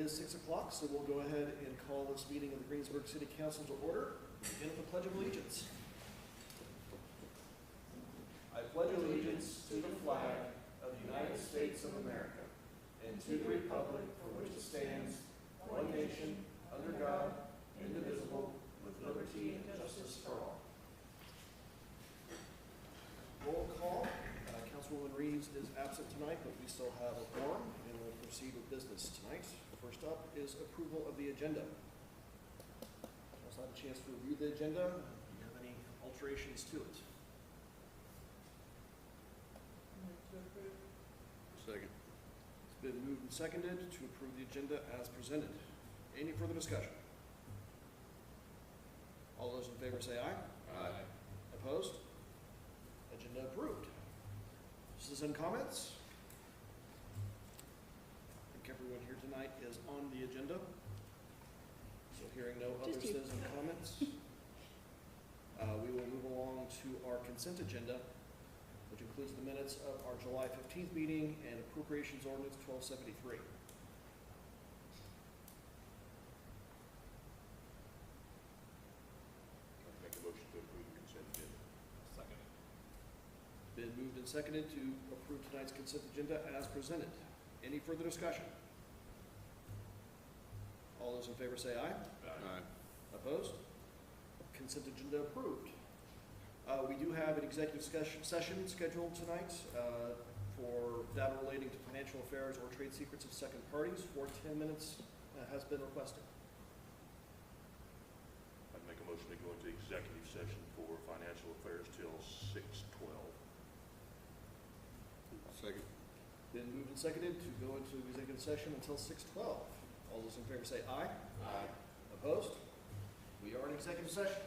is 6 o'clock, so we'll go ahead and call this meeting of the Greensburg City Council to order. Begin with the Pledge of Allegiance. I pledge allegiance to the flag of the United States of America and to the republic for which it stands, one nation, under God, indivisible, with liberty and justice for all. Roll call. Councilwoman Reeves is absent tonight, but we still have a quorum, and we'll proceed with business tonight. First up is approval of the agenda. I'll have a chance to review the agenda. Do you have any alterations to it? Second. It's been moved and seconded to approve the agenda as presented. Any further discussion? All those in favor say aye. Aye. Opposed? Agenda approved. Citizen comments? I think everyone here tonight is on the agenda. So hearing no other citizen comments, we will move along to our consent agenda, which includes the minutes of our July 15th meeting and appropriations ordinance 1273. Make a motion to approve the consent agenda. Second. Been moved and seconded to approve tonight's consent agenda as presented. Any further discussion? All those in favor say aye. Aye. Opposed? Consent agenda approved. We do have an executive session scheduled tonight for data relating to financial affairs or trade secrets of second parties for 10 minutes has been requested. I'd make a motion to go into executive session for financial affairs till 6:12. Second. Been moved and seconded to go into executive session until 6:12. All those in favor say aye. Aye. Opposed? We are in executive session.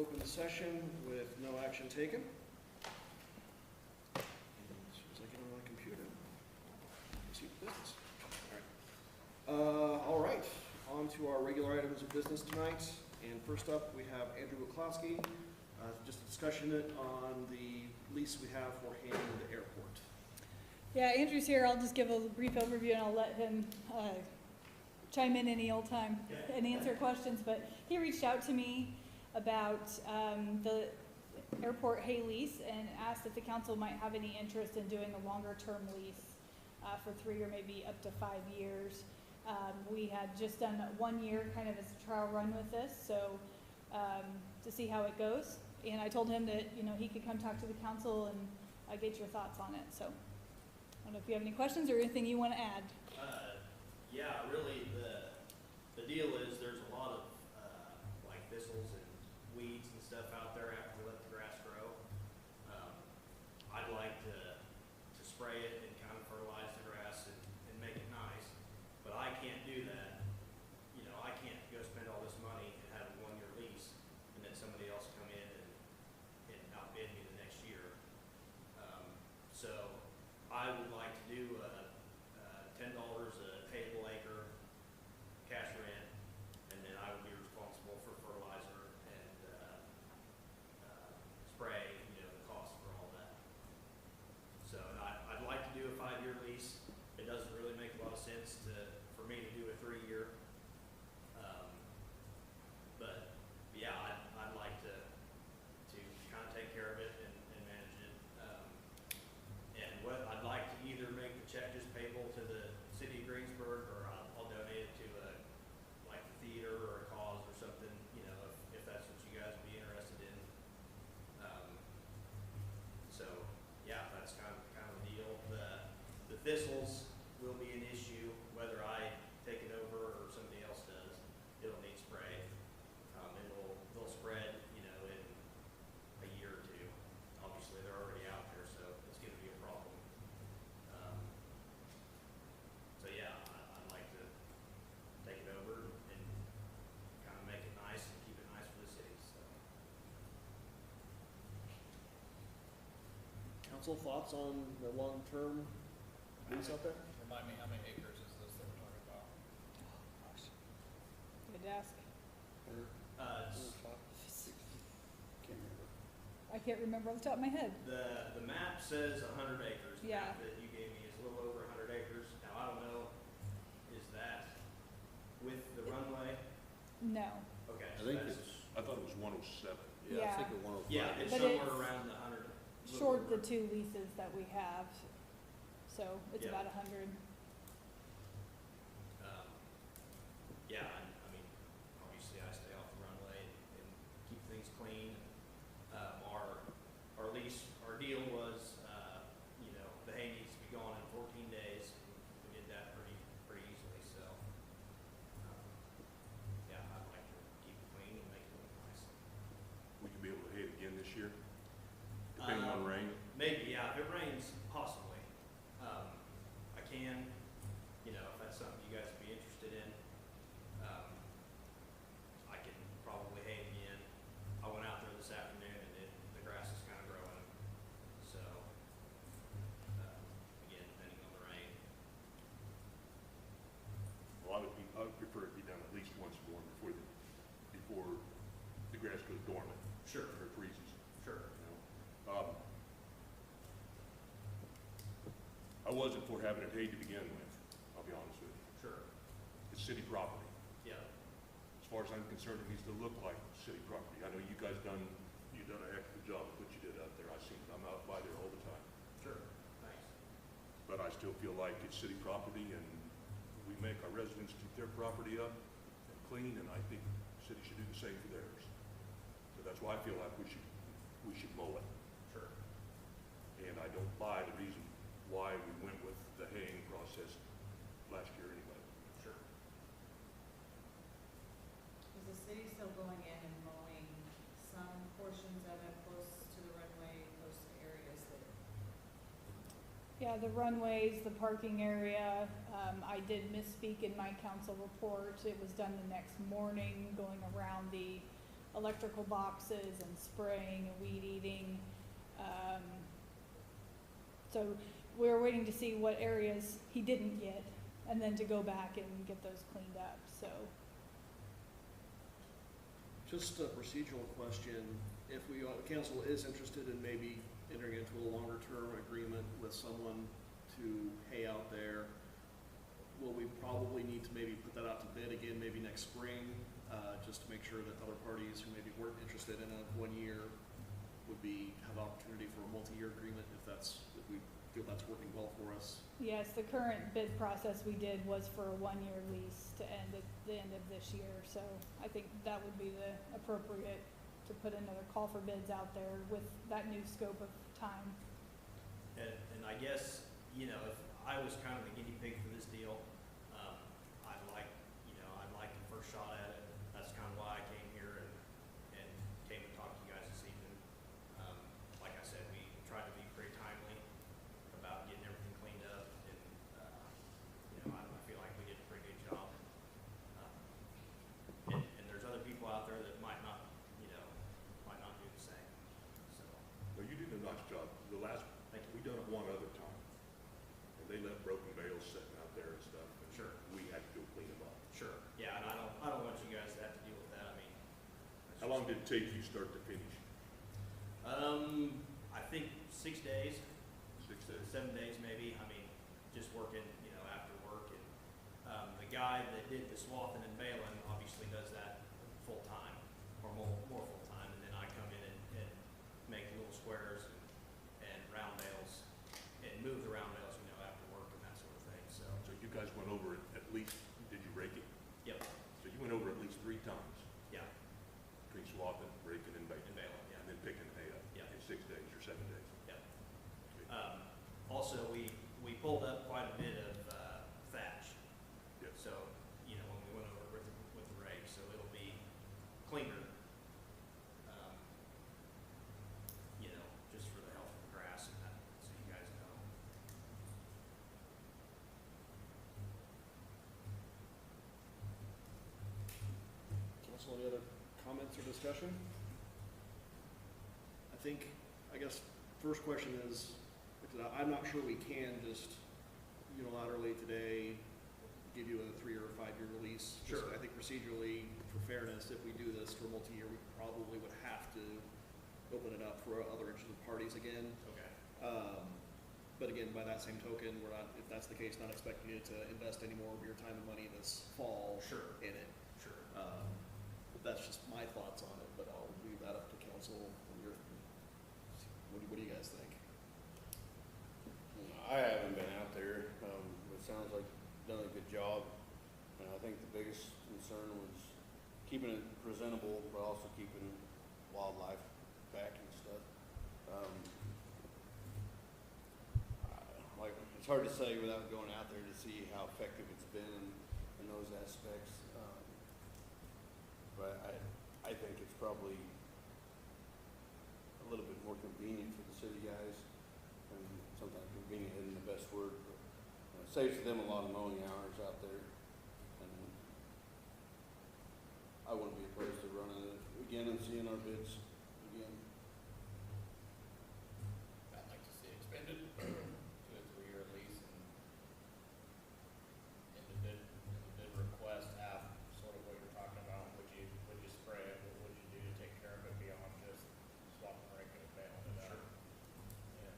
open session with no action taken. And as soon as I get on my computer, let's see the business. All right, on to our regular items of business tonight. And first up, we have Andrew Wiklowski, just a discussion on the lease we have for handling the airport. Yeah, Andrew's here. I'll just give a brief overview and I'll let him chime in any old time and answer questions. But he reached out to me about the airport hay lease and asked if the council might have any interest in doing a longer term lease for 3 or maybe up to 5 years. We had just done 1 year kind of as a trial run with this, so to see how it goes. And I told him that, you know, he could come talk to the council and get your thoughts on it. So I don't know if you have any questions or anything you want to add. Yeah, really, the deal is there's a lot of like thistles and weeds and stuff out there after we let the grass grow. I'd like to spray it and kind of fertilize the grass and make it nice, but I can't do that. You know, I can't go spend all this money and have a 1 year lease and then somebody else come in and outbid me the next year. So I would like to do $10 a payable acre cash rent, and then I would be responsible for fertilizer and spray, you know, the cost for all that. So and I'd like to do a 5 year lease. It doesn't really make a lot of sense for me to do a 3 year. But yeah, I'd like to kind of take care of it and manage it. And what I'd like to either make the check just payable to the city of Greensburg, or I'll donate it to like the theater or a cause or something, you know, if that's what you guys would be interested in. So yeah, that's kind of the deal. The thistles will be an issue whether I take it over or somebody else does. It'll need spray. They'll spread, you know, in a year or two. Obviously, they're already out there, so it's going to be a problem. So yeah, I'd like to take it over and kind of make it nice and keep it nice for the city. So Council, thoughts on the long-term lease out there? Remind me, how many acres is this that we're talking about? Good ask. Can't remember. I can't remember off the top of my head. the map says 100 acres. The Yeah. map that you gave me is a little over 100 acres. Now I don't know, is that with the runway? No. Okay. I so think that's- it's, I thought it was 107. Yeah. I think at 105. Yeah, it's But somewhere it's around the 100. little Short the over. 2 leases that we have, so it's Yeah. about 100. Yeah, I mean, obviously I stay off the runway and keep things clean. Our lease, our deal was, you know, the hay needs to be gone in 14 days. We did that pretty easily, so, yeah, I'd like to keep it clean and make it look nice. Will you be able to hay it again this year? Depending on rain? Maybe, yeah, if it rains, possibly. I can, you know, if that's something you guys would be interested in. I can probably hay again. I went out there this afternoon and the grass is kind of growing. So, again, depending on the rain. Well, I would prefer it be done at least once more before the grass goes dormant Sure, or freezes, sure. you know. I wasn't for having it hayed to begin with, I'll be honest with you. Sure, It's city property. yeah, As far as I'm concerned, it needs to look like city property. I know you guys you've done a heck of a job with what you did out there. I've seen it. I'm out by there all the time. sure, thanks. But I still feel like it's city property and we make our residents keep their property up and clean, and I think the city should do the same for theirs. So that's why I feel like we should mow it. Sure. And I don't buy the reason why we went with the haying process last year anyway. Sure. Is the city still going in and mowing some portions of it close to the runway, close to areas that? Yeah, the runways, the parking area. I did misspeak in my council report. It was done the next morning, going around the electrical boxes and spraying and weed eating. So we're waiting to see what areas he didn't get, and then to go back and get those cleaned up, so. Just a procedural question, if we, council is interested in maybe entering into a longer term agreement with someone to hay out there, will we probably need to maybe put that out to bid again, maybe next spring, just to make sure that other parties who maybe weren't interested in a 1 year would have opportunity for a multi-year agreement if we feel that's working well for us? Yes, the current bid process we did was for a 1-year lease to end at the end of this year, so I think that would be the appropriate to put another call for bids out there with that new scope of time. And I guess, you know, if I was kind of the guinea pig for this deal, I'd like the first shot at it. That's kind of why I came here and came to talk to you guys this evening. Like I said, we tried to be pretty timely about getting everything cleaned up, and, I feel like we did a pretty good job. And there's other people out there that might not do the same, so. No, you did a nice job. The last, we done it one other time, and they left broken bales sitting out there and stuff. And Sure. we had to go clean them up. Sure, yeah, and I don't want you guys to have to deal with that, I mean. How long did it take you start to finish? I think 6 days, 6 days? 7 days maybe, I mean, just working, after work, and, the guy that did the swathing and baling obviously does that full-time, or more full-time, and then I come in and make little squares and round bales, and move the round bales, after work and that sort of thing, so. So you guys went over it at least, did you rake it? Yep, So you went over at least 3 times, yeah, between swathing, raking, and baling. and baling, yeah. And then picking hay up. Yeah. In 6 days or 7 days. Yep. Also, we pulled up quite a bit of thatch. Yep. So, when we went over with the rake, so it'll be cleaner. Just for the health of the grass and that, so you guys know. Council, any other comments or discussion? I guess, first question is, because I'm not sure we can just unilaterally today give you a 3 or 5 year release. Sure. I think procedurally, for fairness, if we do this for multi-year, we probably would have to open it up for other interested parties again. Okay. But again, by that same token, we're not, if that's the case, not expecting you to invest any more of your time and money this fall Sure. in it. Sure. That's just my thoughts on it, but I'll leave that up to council. What do you guys think? I haven't been out there. It sounds like you've done a good job. And I think the biggest concern was keeping it presentable, but also keeping wildlife back and stuff. It's hard to say without going out there to see how effective it's been in those aspects. But I think it's probably a little bit more convenient for the city guys, and sometimes convenient isn't the best word, but it saves them a lot of mowing hours out there, and I wouldn't be opposed to running it again and seeing our bids again. I'd like to see it expanded to a 3-year lease, and in the bid request have sort of what you're talking about. Would you spray it? What would you do to take care of it beyond just swapping, raking, and bailing it out? Sure. Yeah.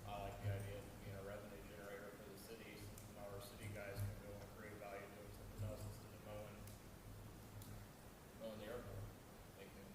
I like the idea of being a revenue generator for the cities. Our city guys can go and create value doing something else instead of mowing the airport. They can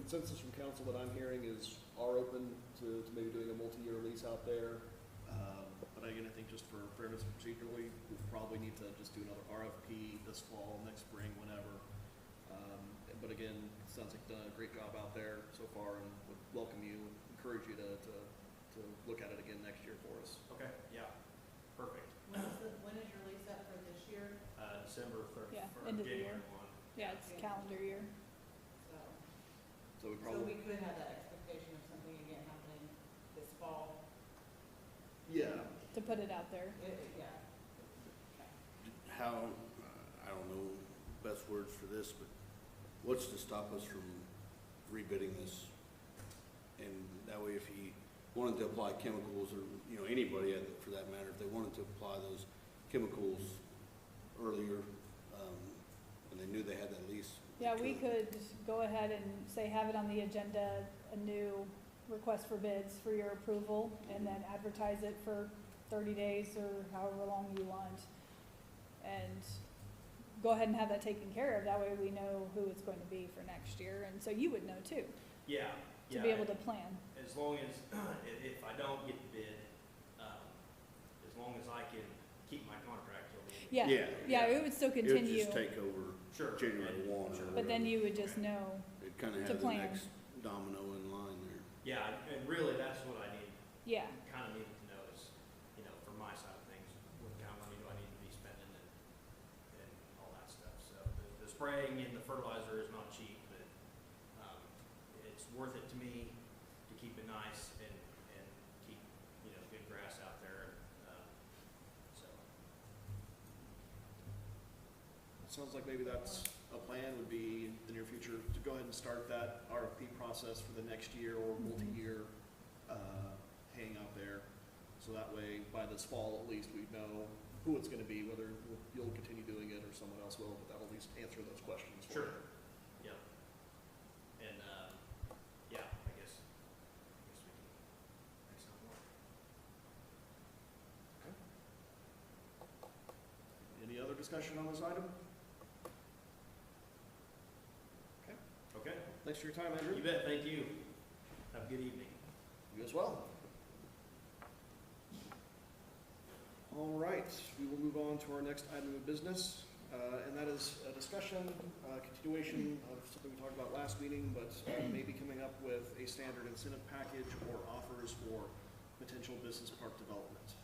consensus from council that I'm hearing is are open to maybe doing a multi-year lease out there. But again, I think just for fairness procedurally, we probably need to just do another RFP this fall, next spring, whenever. But again, it sounds like you've done a great job out there so far, and would welcome you, encourage you to look at it again next year for us. Okay, yeah, perfect. When is your lease up for this year? December third, Yeah, or end of the January year. one. Yeah, it's calendar year. So, So we so probably, we could have that expectation of something again happening this fall. yeah, To put it out there. Yeah. How, I don't know best words for this, but what's to stop us from rebidding this? And that way, if he wanted to apply chemicals, or, you know, anybody for that matter, if they wanted to apply those chemicals earlier, and they knew they had that lease. Yeah, we could go ahead and say, have it on the agenda, a new request for bids for your approval, and then advertise it for 30 days or however long you want. And go ahead and have that taken care of. That way we know who it's going to be for next year, and so you would know too, Yeah, to yeah. be able to plan. As long as, if I don't get the bid, as long as I can keep my contract till the end. Yeah, it would still It would continue, just take over Sure. January 1 or but then whatever. you would just know. It'd kind of to have the plan. next domino in line there. Yeah, and really, that's what I need, Yeah, kind of needed to know is, you know, from my side of things, what kind of money do I need to be spending and all that stuff. So the spraying and the fertilizer is not cheap, but, it's worth it to me to keep it nice and keep, you know, good grass out there. So, it sounds like maybe that's a plan would be in the near future to go ahead and start that RFP process for the next year or multi-year, hang out there. So that way, by this fall at least, we know who it's gonna be, whether you'll continue doing it or someone else will, but that'll at least answer those questions for Sure. you. yeah. And, yeah, I guess we can make something work. Any other discussion on this item? Okay, Thanks for your time, Andrew. you bet, thank you. Have a good evening. You as well. All right, we will move on to our next item of business, and that is a discussion, continuation of something we talked about last meeting, but maybe coming up with a standard incentive package or offers for potential business park development.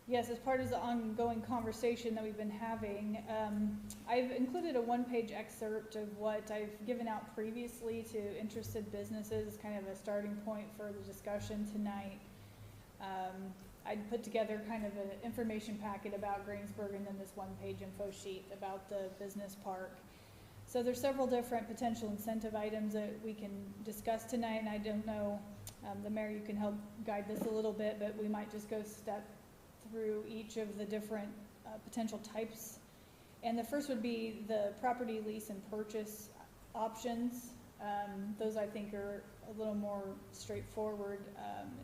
yes, as part of the ongoing conversation that we've been having, I've included a one-page excerpt of what I've given out previously to interested businesses, kind of a starting point for the discussion tonight. I'd put together kind of an information packet about Greensburg and then this one-page info sheet about the business park. So there's several different potential incentive items that we can discuss tonight, and I don't know, the mayor, you can help guide this a little bit, but we might just go step through each of the different potential types. And the first would be the property lease and purchase options. Those I think are a little more straightforward.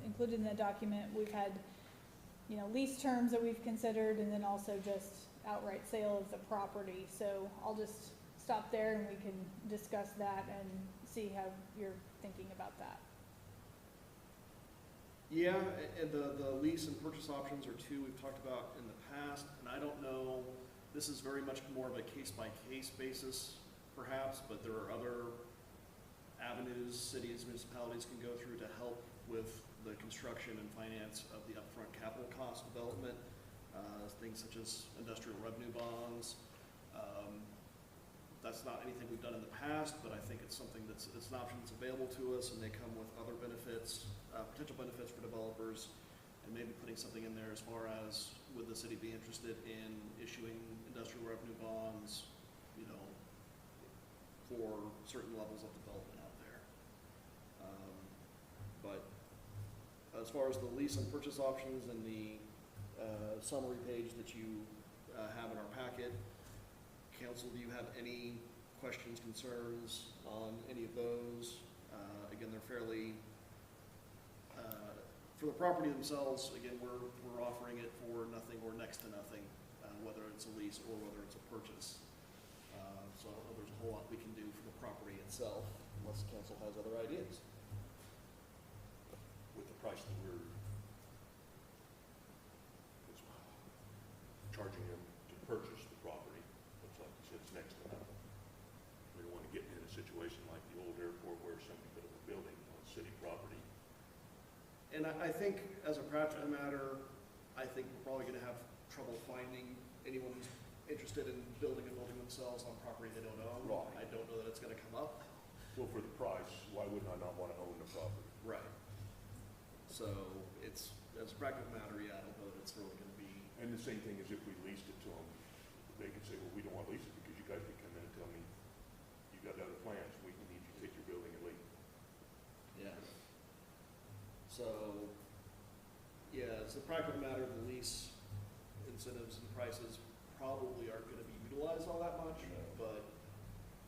Included in the document, we've had, you know, lease terms that we've considered, and then also just outright sale of the property. So I'll just stop there and we can discuss that and see how you're thinking about that. Yeah, and the lease and purchase options are two we've talked about in the past, and I don't know, this is very much more of a case-by-case basis, perhaps, but there are other avenues cities, municipalities can go through to help with the construction and finance of the upfront capital cost development, things such as industrial revenue bonds. That's not anything we've done in the past, but I think it's something it's an option that's available to us, and they come with other benefits, potential benefits for developers, and maybe putting something in there as far as would the city be interested in issuing industrial revenue bonds, you know, for certain levels of development out there. But as far as the lease and purchase options and the summary page that you have in our packet, council, do you have any questions, concerns on any of those? Again, they're fairly, for the property themselves, again, we're offering it for nothing or next to nothing, whether it's a lease or whether it's a purchase. So I don't know if there's a whole lot we can do for the property itself. unless council has other ideas. With the price that we're charging them to purchase the property, looks like you said it's next to nothing. We don't want to get in a situation like the old airport where somebody built a building on city property. And I think, as a practical matter, I think we're probably gonna have trouble finding anyone who's interested in building a building themselves on property they don't own. Right. I don't know that it's gonna come up. Well, for the price, why wouldn't I not want to own the property? Right. So it's, as a practical matter, yeah, I don't know that it's really gonna be. And the same thing as if we leased it to them, they could say, well, we don't want to lease it because you guys could come in and tell me, you got other plans, we need you to take your building and leave. Yeah. So, yeah, as a practical matter, the lease incentives and prices probably aren't gonna be utilized all that much, No. but,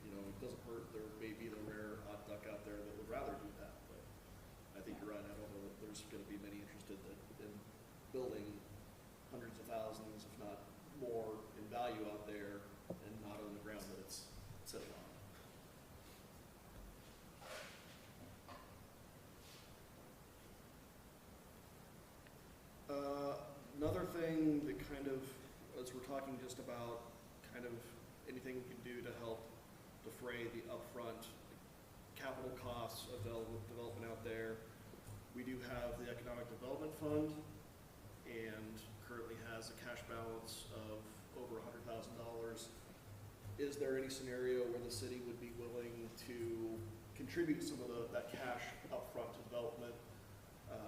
you know, it doesn't hurt, there may be the rare odd duck out there that would rather do that, but I think you're right, I don't know that there's gonna be many interested in building hundreds of thousands, if not more, in value out there and not on the ground that it's sitting on. Another thing that kind of, as we're talking just about kind of anything we can do to help defray the upfront capital costs of development out there, we do have the Economic Development Fund, and currently has a cash balance of over $100,000. Is there any scenario where the city would be willing to contribute some of that cash upfront to development?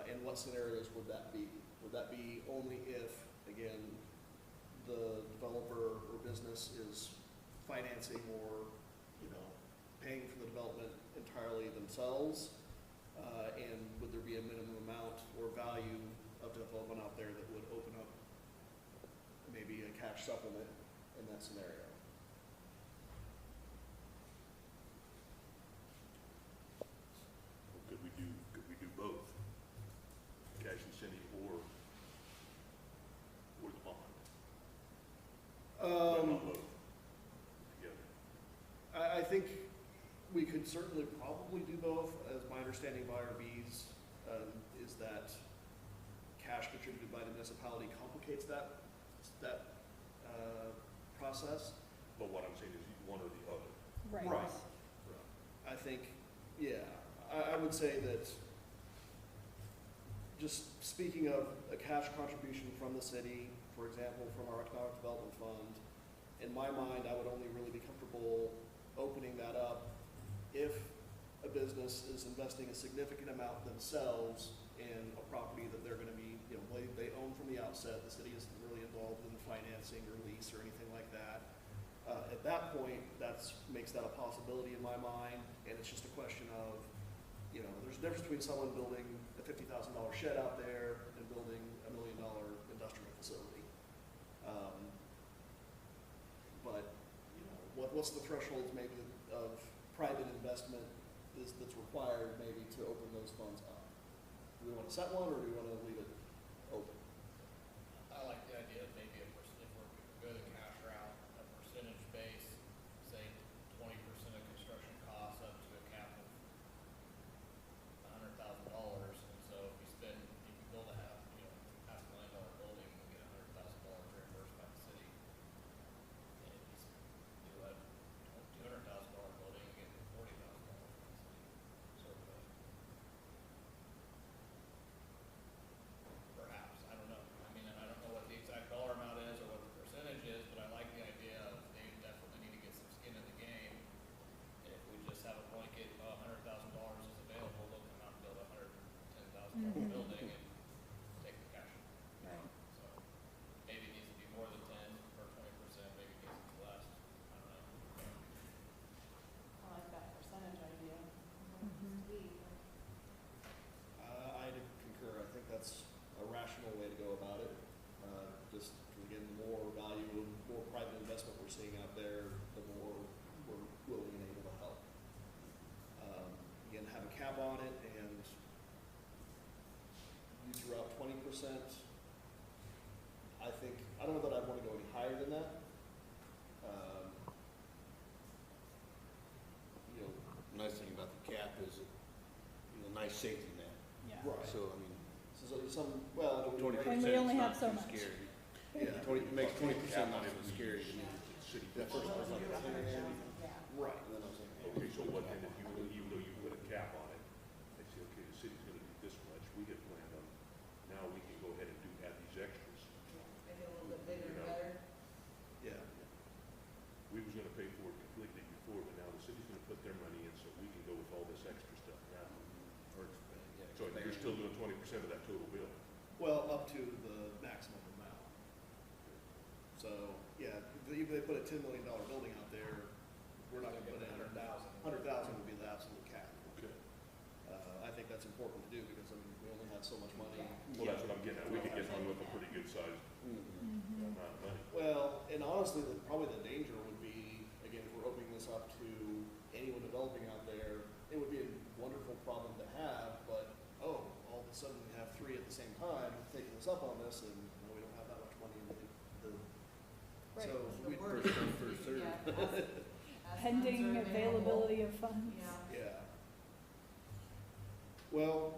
And what scenarios would that be? Would that be only if, again, the developer or business is financing or, you know, paying for the development entirely themselves? And would there be a minimum amount or value of development out there that would open up maybe a cash supplement in that scenario? Could we do both? Cash incentive or the bond? But not both together. I think we could certainly probably do both, as my understanding of IRBs is that cash contributed by the municipality complicates that process. But what I'm saying is one or the other. Right. I think, yeah, I would say that, just speaking of a cash contribution from the city, for example, from our Economic Development Fund, in my mind, I would only really be comfortable opening that up if a business is investing a significant amount themselves in a property that they're gonna be, you know, they own from the outset. The city isn't really involved in the financing or lease or anything like that. At that point, makes that a possibility in my mind, and it's just a question of, you know, there's a difference between someone building a $50,000 shed out there and building $1 million industrial facility. But, you know, what's the thresholds maybe of private investment that's required maybe to open those funds up? Do we want to set one, or do we want to leave it open? I like the idea of maybe if we're go the cash route, a percentage base, say 20% of construction costs up to a cap of $100,000. And so if you build a $500,000 building, you get $100,000 reimbursed by the city. And if you do a $200,000 building, you get $40,000 from the city. Sort of perhaps, I don't know. I mean, and I don't know what the exact dollar amount is or what the percentage is, but I like the idea of they definitely need to get some skin in the game. And if we just have a blanket, $100,000 is available, they'll come out and build a $110,000 Mhm. building and take the cash. Right. So maybe it needs to be more than 10 or 20%, maybe it needs to be less. I don't know. I like that percentage idea. Mhm. I concur. I think that's a rational way to go about it. Just, again, the more value and more private investment we're seeing out there, the more we're willing and able to help. Again, have a cap on it, and you threw out 20%. I think, I don't know that I'd want to go any higher than that. You know, Nice thing about the nice safety net. Yeah. Right. So, I mean, So some, well, it'll be 20% And we only is have not so too much. scary. Yeah. It makes 20% not so scary to me. City. That first one's like 10, Right. and then I was like, Okay, so what then if you, even though you put a cap on it, they say, okay, the city's gonna do this much, we get planned on, now we can go ahead and add these extras. Make it a little bit bigger and better. Yeah. We was gonna pay for it completely before, but now the city's gonna put their money in, so we can go with all this extra stuff now. or, So you're still doing 20% of that total bill. Well, up to the maximum amount. So, yeah, even if they put a $10 million building out there, we're not gonna put in 100,000. 100,000 would be the absolute cap. Okay. I think that's important to do because, I mean, we only have so much money. Well, that's what I'm getting at. We could get one with a pretty good sized Mhm. amount of money. Well, and honestly, probably the danger would be, again, if we're opening this up to anyone developing out there, it would be a wonderful problem to have, but, oh, all of a sudden we have three at the same time taking us up on this, and we don't have that much money in the, Right. so The we, word, First come, first served. yeah, as Pending funds are availability of funds. Yeah. yeah. Well,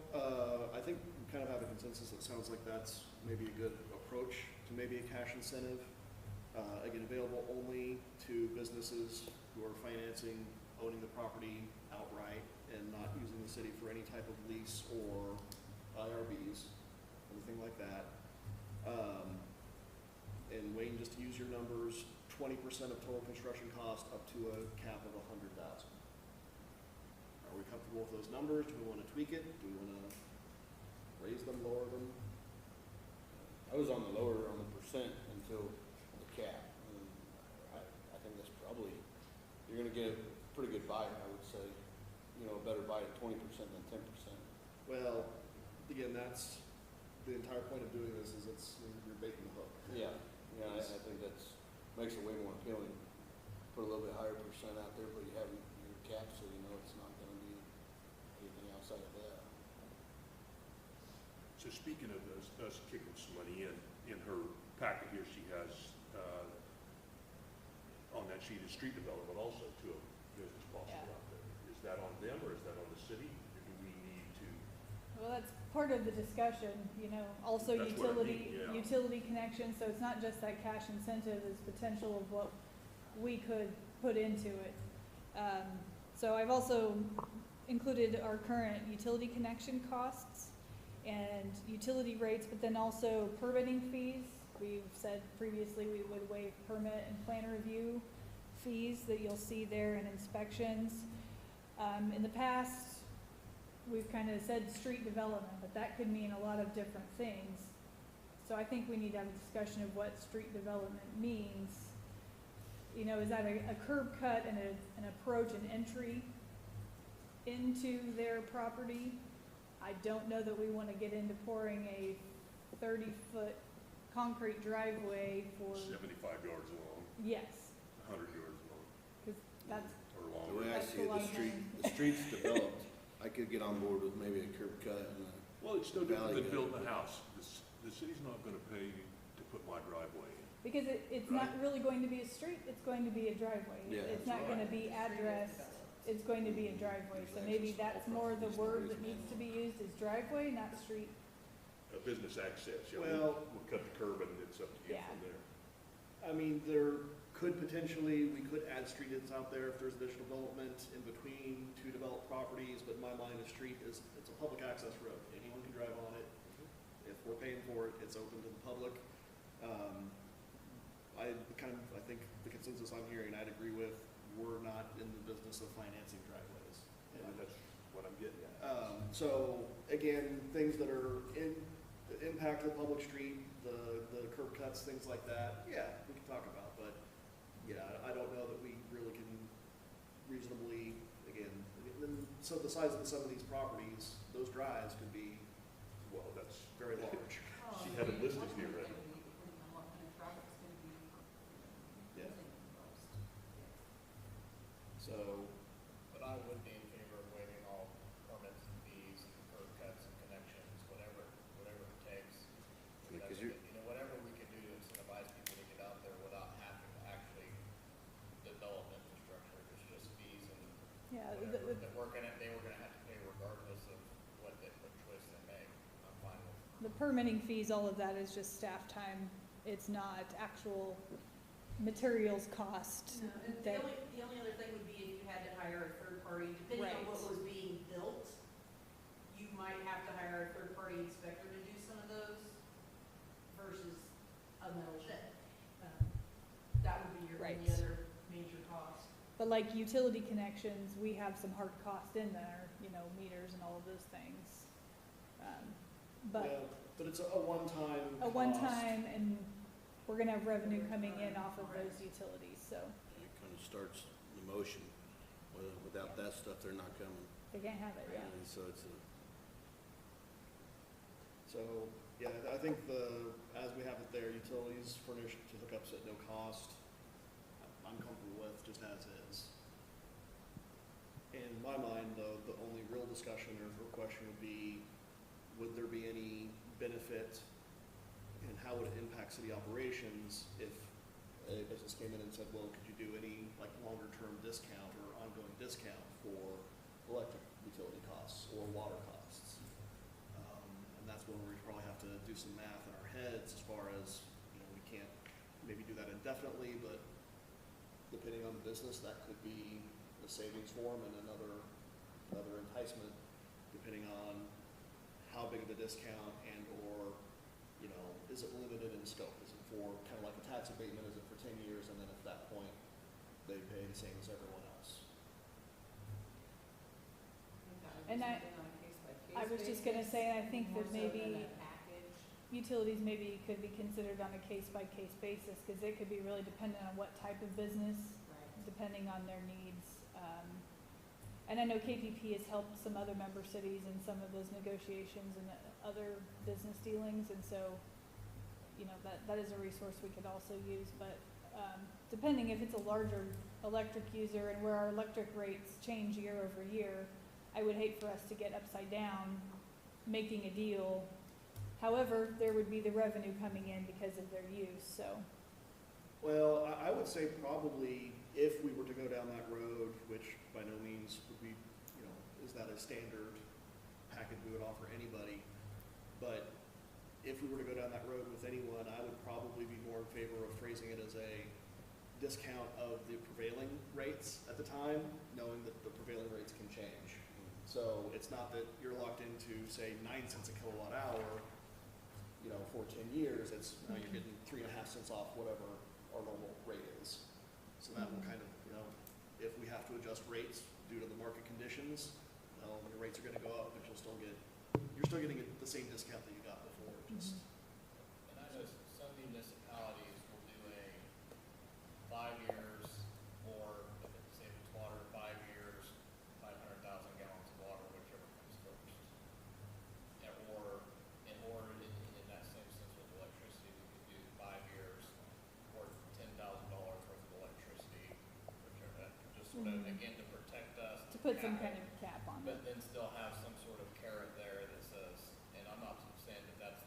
I think we kind of have a consensus that sounds like that's maybe a good approach to maybe a cash incentive. Again, available only to businesses who are financing, owning the property outright and not using the city for any type of lease or IRBs, anything like that. And Wayne, just to use your numbers, 20% of total construction cost up to a cap of 100,000. Are we comfortable with those numbers? Do we want to tweak it? Do we want to raise them, lower them? I was on the lower, on the percent until the cap. And I think that's probably, you're gonna get a pretty good buyer, I would say. You know, a better buy at 20% than 10%. Well, again, that's, the entire point of doing this is you're baiting the hook. Yeah, yeah, I think makes it way more appealing. Put a little bit higher percent out there, but you have your cap, so you know it's not gonna be anything outside of that. So speaking of us kicking some money in her packet here, she has, on that sheet is street development also to a business possible Yeah. out there. Is that on them or is that on the city? Or do we need to? Well, that's part of the discussion, you know, also That's what I utility, mean, yeah. utility connection, so it's not just that cash incentive, it's potential of what we could put into it. So I've also included our current utility connection costs and utility rates, but then also permitting fees. We've said previously we would waive permit and plan review fees that you'll see there in inspections. In the past, we've kind of said street development, but that could mean a lot of different things. So I think we need to have a discussion of what street development means. You know, is that a curb cut and an approach and entry into their property? I don't know that we want to get into pouring a 30-foot concrete driveway for, 75 yards long, yes, 100 yards long, because that's, or The longer. way I That's see a it, lot of money. the street's developed, I could get on board with maybe a curb cut and Well, it's no different Valley than Cut. building a house. The city's not gonna pay to put my driveway in. because it's not really going to be a street, it's going to be a driveway. Yeah, It's that's not gonna be addressed, it's going to be a driveway. So maybe that's more the word that needs to be used is driveway, not street. A business access, yeah, Well- we'll cut the curb and it's up to you Yeah. from there. I mean, there could potentially, we could add street ends out there if there's additional development in between two developed properties, but in my mind, a street is, it's a public access road. Anyone can drive on it. If we're paying for it, it's open to the public. I think the consensus I'm hearing, I'd agree with, we're not in the business of financing driveways. And that's what I'm getting at. So again, things that are the impact of the public street, the curb cuts, things like that, yeah, we can talk about, but yeah, I don't know that we really can reasonably, again, so the size of some of these properties, those drives could be Well, that's, very large. She had it listed here, right? Depending on what kind of traffic's gonna be Yeah. using the most. So, But I would be in favor of waiving all permits and fees, and curb cuts and connections, whatever it takes. Yeah, 'cause That's- you're- You know, whatever we can do to incentivize people to get out there without having to actually develop infrastructure, it's just fees and Yeah, whatever that they were gonna have to pay regardless of permitting fees, all of that is just staff time. It's not actual materials cost. No, and that- the only other thing would be if you had to hire a third party, depending on what Right. was being built, you might have to hire a third party inspector to do some of those versus a metal shed. That would be your only Right. other major cost. But like utility connections, we have some hard cost in there, meters and all of those things. But Yeah, but it's a one-time a cost. one-time, and we're gonna have revenue coming in off of those utilities, so It kind of starts the motion. Without that stuff, they're not coming. they can't have it, yeah. And so it's So, yeah, I think as we have it there, utilities furnished to hookups at no cost, I'm comfortable with just as is. In my mind, though, the only real discussion or question would be, would there be any benefit and how would it impact city operations if a business came in and said, well, could you do any longer-term discount or ongoing discount for electric utility costs or water costs? And that's when we probably have to do some math in our heads as far as, we can't maybe do that indefinitely, but depending on the business, that could be a savings for them and another enticement, depending on how big of a discount and or, is it limited in scope? Is it for kind of like a tax abatement? Is it for 10 years? And then at that point, they pay the same as everyone else. And I was just gonna say, I think that maybe utilities maybe could be considered on a case-by-case basis, because it could be really dependent on what type of business, depending on their needs. And I know KPP has helped some other member cities in some of those negotiations and other business dealings, and so, that is a resource we could also use, but, depending if it's a larger electric user and where our electric rates change year over year, I would hate for us to get upside down making a deal. However, there would be the revenue coming in because of their use, so. Well, I would say probably if we were to go down that road, which by no means would be, is that a standard package we would offer anybody, but if we were to go down that road with anyone, I would probably be more in favor of phrasing it as a discount of the prevailing rates at the time, knowing that the prevailing rates can change. So it's not that you're locked into, say, 9 cents a kilowatt hour, for 10 years, it's, now you're getting 3.5 cents off whatever our normal rate is. So that will kind of, if we have to adjust rates due to the market conditions, your rates are gonna go up, but you're still getting the same discount that you got before, just. And I know some municipalities will do a 5 years, or if it's, say, if it's water, 5 years, 500,000 gallons of water, whichever comes first. Or in that same sense with electricity, we could do 5 years, or $10,000 worth of electricity, whichever, just sort of, again, to protect us. To put some cap kind it, of cap on it. but then still have some sort of carrot there that says, and I'm not saying that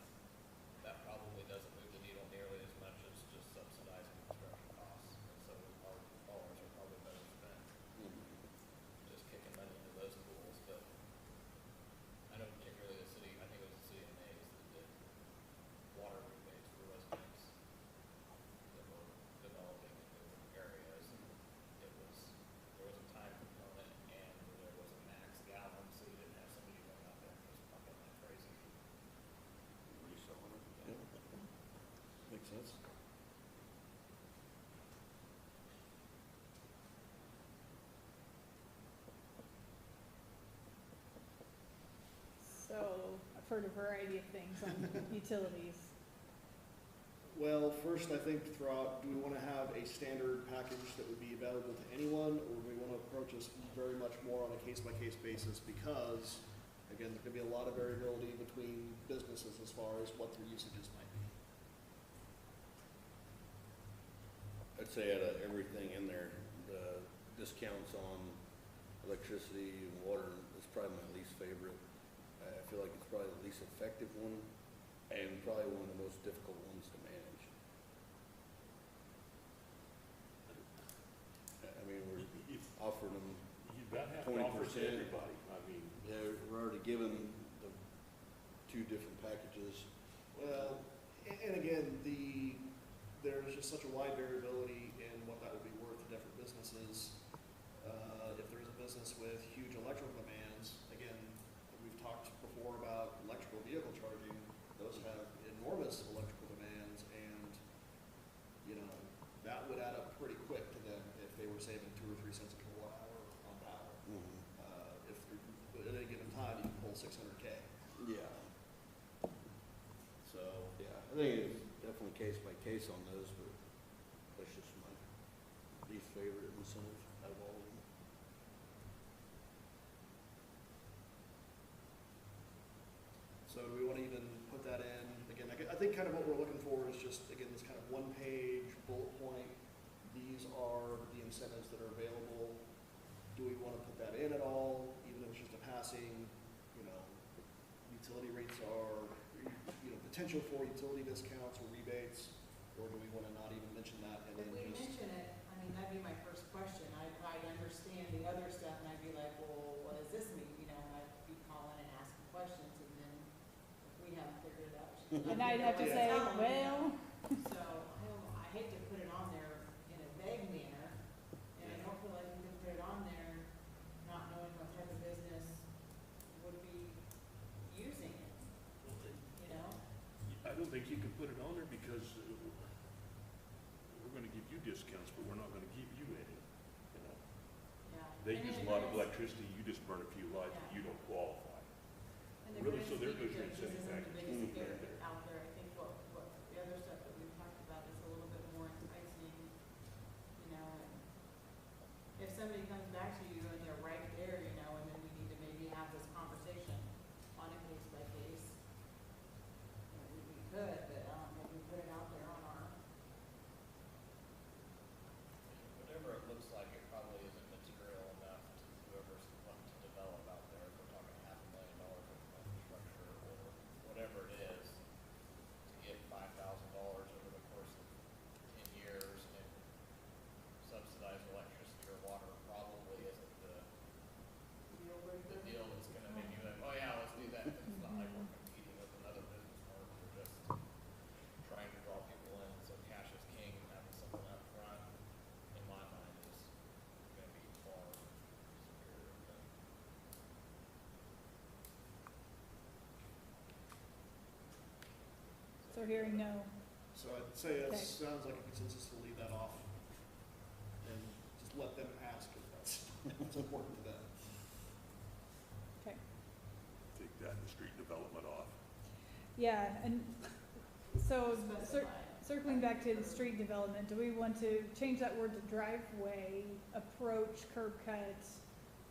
probably doesn't move the needle nearly as much as just subsidizing construction costs. And so our dollars are probably better spent just kicking money into those pools. But I know particularly the city, I think it was the city of Mays that did water rebates for residents that were developing in different areas. And there was a time component and there was a max gallon, so you didn't have somebody going out there and just pumping like crazy. reselling it. Yeah. Makes sense. So, I've heard a variety of things on utilities. Well, first, I think do we want to have a standard package that would be available to anyone, or do we want to approach this very much more on a case-by-case basis? Because, again, there could be a lot of variability between businesses as far as what their usages might be. I'd say out of everything in there, the discounts on electricity and water is probably my least favorite. I feel like it's probably the least effective one and probably one of the most difficult ones to manage. I mean, we're offering them, You've got to have to offer it to 20%. everybody. I mean, we're already given the 2 different packages. Well, and again, there's just such a wide variability in what that would be worth to different businesses. If there's a business with huge electrical demands, again, we've talked before about electrical vehicle charging, those have enormous electrical demands, and, you know, that would add up pretty quick to them if they were saving 2 or 3 cents a kilowatt hour on power. If at any given time, you can pull 600K. Yeah, So, yeah, I think it's definitely case by case on those, but that's just my least favorite incentive out of all of them. so do we want to even put that in? Again, I think kind of what we're looking for is just, again, this kind of one-page bullet point. These are the incentives that are available. Do we want to put that in at all, even if it's just a passing, you know, utility rates are, you know, potential for utility discounts or rebates, or do we want to not even mention that and If then we just? mention it, I mean, that'd be my first question. I'd understand the other stuff and I'd be like, well, what does this mean? You know, and I'd be calling and asking questions and then if we haven't figured it out. she's not And I'd gonna have to really say, tell them, you know. well, So I hate to put it on there in a vague manner, and I don't feel like we can put it on there not knowing what type of business would be using it, you know? I don't think you can put it on there because we're gonna give you discounts, but we're not gonna give you any, you know. Yeah. They And use in a lot of grand- electricity, you just burn a few lights, but you don't qualify. And the Really, grand so there scheme of goes your things, this incentive isn't the package. biggest Mhm. thing out there. I think what the other stuff that we've talked about is a little bit more enticing, you know, and if somebody comes back to you and they're right there, you know, and then we need to maybe have this conversation on a case by case. We could, but I don't think we put it out there on our, Whatever it looks like, it probably isn't material enough to whoever's wanting to develop out there, if we're talking $500,000 of infrastructure or whatever it is, to get $5,000 over the course of 10 years and subsidize electricity or water probably isn't the deal breaker. deal that's gonna make you like, oh yeah, let's do that. It's not like we're competing with another business firm, we're just trying to draw people in, so cash is king, and having something up front, in my mind, is gonna be far superior than. so hearing no. So I'd say it Okay. sounds like a consensus to leave that off and just let them ask if that's, if it's important to them. Okay. Take that and street development off. Yeah, and so Specify. circling back to the street development, do we want to change that word to driveway, approach, curb cut?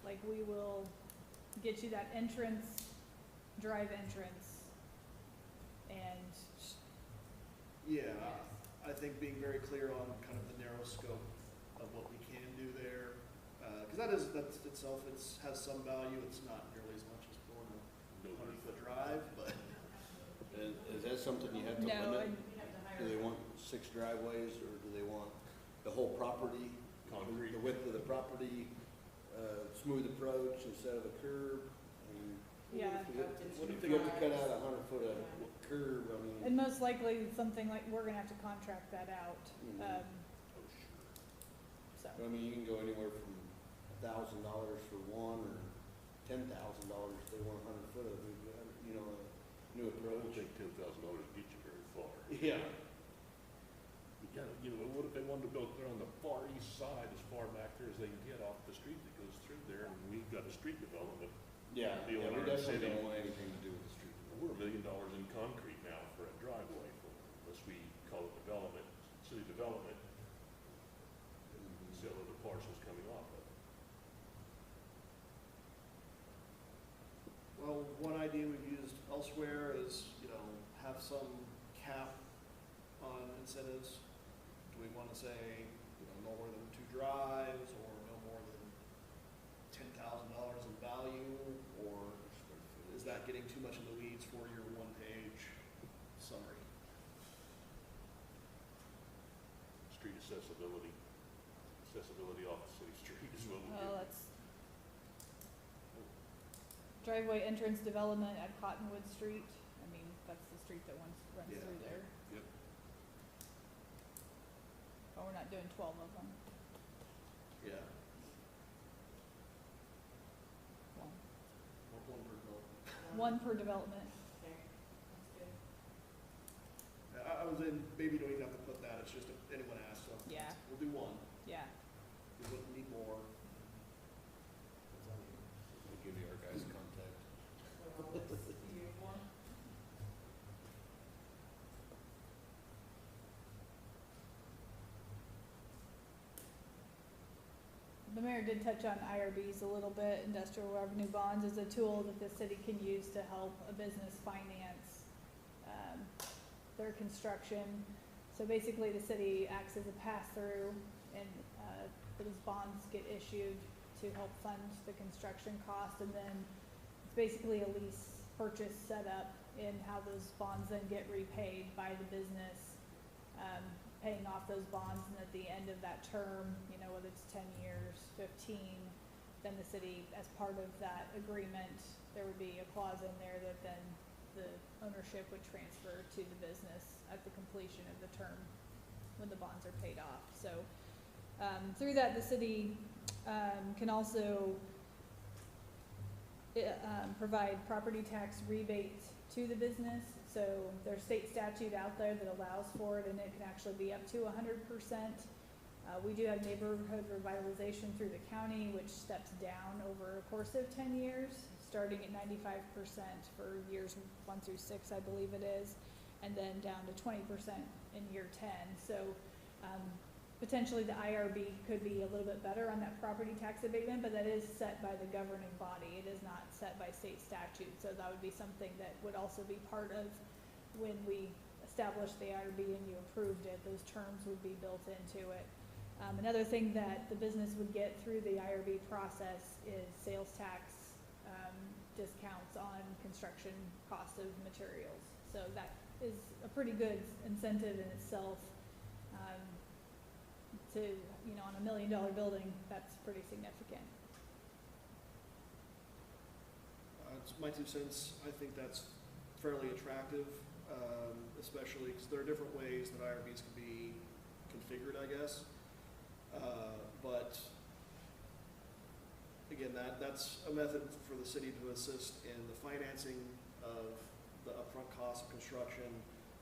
Like we will get you that entrance, drive entrance, and Yeah, I think being very clear on kind of the narrow scope of what we can do there, because that itself, has some value, it's not nearly as much as going a No 100-foot drive, but. Is that something you have to no, limit? and We have to hire. Do they want 6 driveways, or do they want the whole property? Concrete. The width of the property, smooth approach instead of a curb? I mean, yeah. what if they have to cut out 100 foot of curb, I mean? And most likely, something like, we're gonna have to contract that out, Mhm. Oh, sure. so. I mean, you can go anywhere from $1,000 for one, or $10,000 if they want 100 foot of it, you know, a new I don't approach. think $10,000 gets you very far. Yeah. Yeah, you know, what if they wanted to build there on the far east side, as far back there as they can get off the street that goes through there, and we've got a street development. Yeah, Deal in we our definitely city. don't want anything to do with the street. We're $1 million in concrete now for a driveway, unless we call it development, city development, and sell other parcels coming off of it. Well, one idea we've used elsewhere is, you know, have some cap on incentives. Do we want to say, you know, no more than 2 drives, or no more than $10,000 in value, or is that getting too much in the weeds for your one-page summary? Street accessibility off the city street is what we Well, do. that's driveway entrance development at Cottonwood Street. I mean, that's the street that runs Yeah. through there. Yep. But we're not doing 12 of them. Yeah. One, One per bill. one per development. Okay, that's good. I was in, maybe you don't even have to put that, it's just if anyone asks, so. Yeah. We'll do one, Yeah. we wouldn't need more. We'll give you our guys' contact. So I'll list you one. The mayor did touch on IRBs a little bit. Industrial revenue bonds is a tool that the city can use to help a business finance their construction. So basically, the city acts as a pass-through, and those bonds get issued to help fund the construction cost, and then it's basically a lease purchase setup in how those bonds then get repaid by the business, paying off those bonds, and at the end of that term, you know, whether it's 10 years, 15, then the city, as part of that agreement, there would be a clause in there that then the ownership would transfer to the business at the completion of the term when the bonds are paid off. So through that, the city can also provide property tax rebates to the business. So there's state statute out there that allows for it, and it can actually be up to 100%. We do have neighborhood revitalization through the county, which steps down over a course of 10 years, starting at 95% for years 1 through 6, I believe it is, and then down to 20% in year 10. So potentially the IRB could be a little bit better on that property tax abatement, but that is set by the governing body. It is not set by state statute. So that would be something that would also be part of when we established the IRB and you approved it. Those terms would be built into it. Another thing that the business would get through the IRB process is sales tax discounts on construction costs of materials. So that is a pretty good incentive in itself. To, you know, on $1 million building, that's pretty significant. It's my 2 cents. I think that's fairly attractive, especially because there are different ways that IRBs can be configured, I guess. But again, that's a method for the city to assist in the financing of the upfront cost of construction,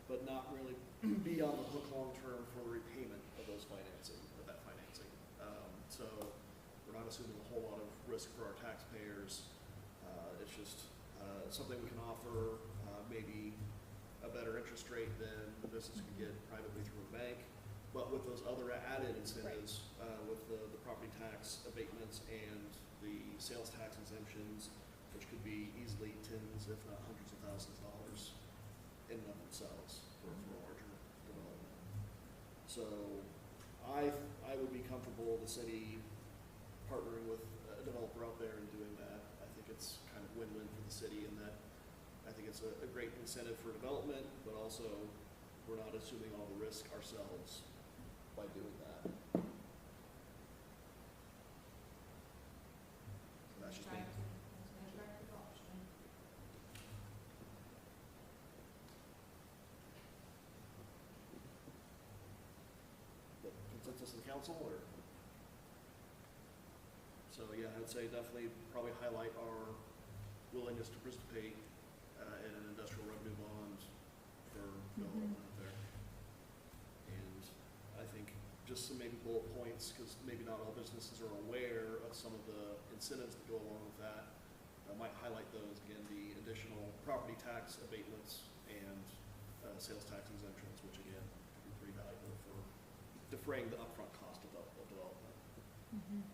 but not really be on the hook long-term for the repayment of that financing. So we're not assuming a whole lot of risk for our taxpayers. It's just something we can offer, maybe a better interest rate than the business can get privately through a bank, but with those other added incentives, with the property tax abatements and the sales tax exemptions, which could be easily tens, if not hundreds of thousands of dollars in and of themselves for a larger development. So I would be comfortable the city partnering with a developer out there and doing that. I think it's kind of win-win for the city in that I think it's a great incentive for development, but also we're not assuming all the risk ourselves by doing that. So that's just me. That's an attractive option. The consensus of the council, or? So yeah, I'd say definitely probably highlight our willingness to participate in an industrial revenue bond for development out there. And I think just some maybe bullet points, because maybe not all businesses are aware of some of the incentives that go along with that. I might highlight those, again, the additional property tax abatements and sales tax exemptions, which again, could be pretty valuable for defraying the upfront cost of development. Mm-hmm.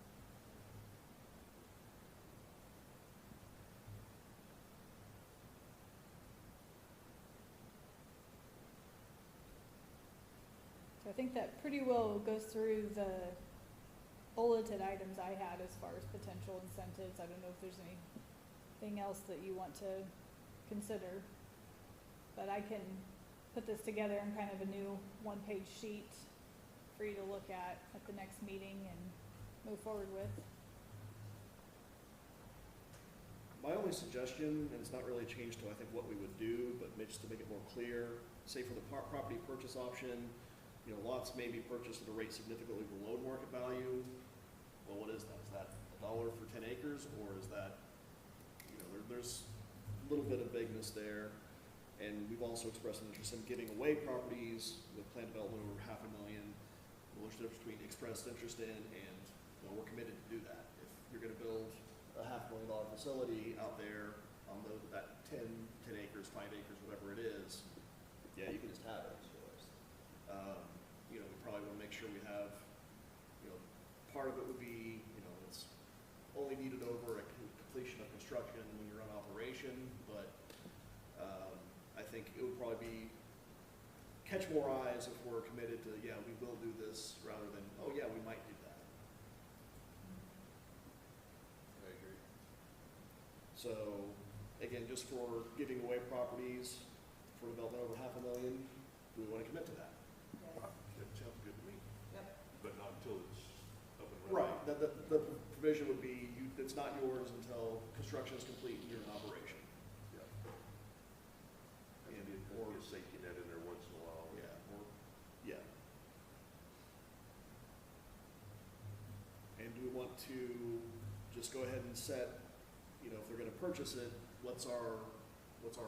So I think that pretty well goes through the bulleted items I had as far as potential incentives. I don't know if there's anything else that you want to consider, but I can put this together in kind of a new one-page sheet for you to look at the next meeting and move forward with. My only suggestion, and it's not really a change to, I think, what we would do, but just to make it more clear, say for the property purchase option, you know, lots may be purchased at a rate significantly below market value. Well, what is that? Is that $1 for 10 acres, or is that, you know, there's a little bit of vagueness there. And we've also expressed an interest in giving away properties with planned development over $500,000. Well, there's a difference between expressed interest in and, well, we're committed to do that. If you're gonna build a $500,000 facility out there on that 10 acres, 5 acres, whatever it is, yeah, you can just have it. You know, we probably wanna make sure we have, you know, part of it would be, you know, it's only needed over a completion of construction when you're on operation, but I think it would probably be, catch more eyes if we're committed to, yeah, we will do this, rather than, oh yeah, we might do that. I agree. So, again, just for giving away properties for development over $500,000, do we wanna commit to that? That sounds good to me, Yep. but not until it's up and running. Right, the provision would be, it's not yours until construction is complete and you're in operation. Yeah. And Or or- a safety net in there once in a while. Yeah, or, yeah. And do we want to just go ahead and set, you know, if they're gonna purchase it, what's our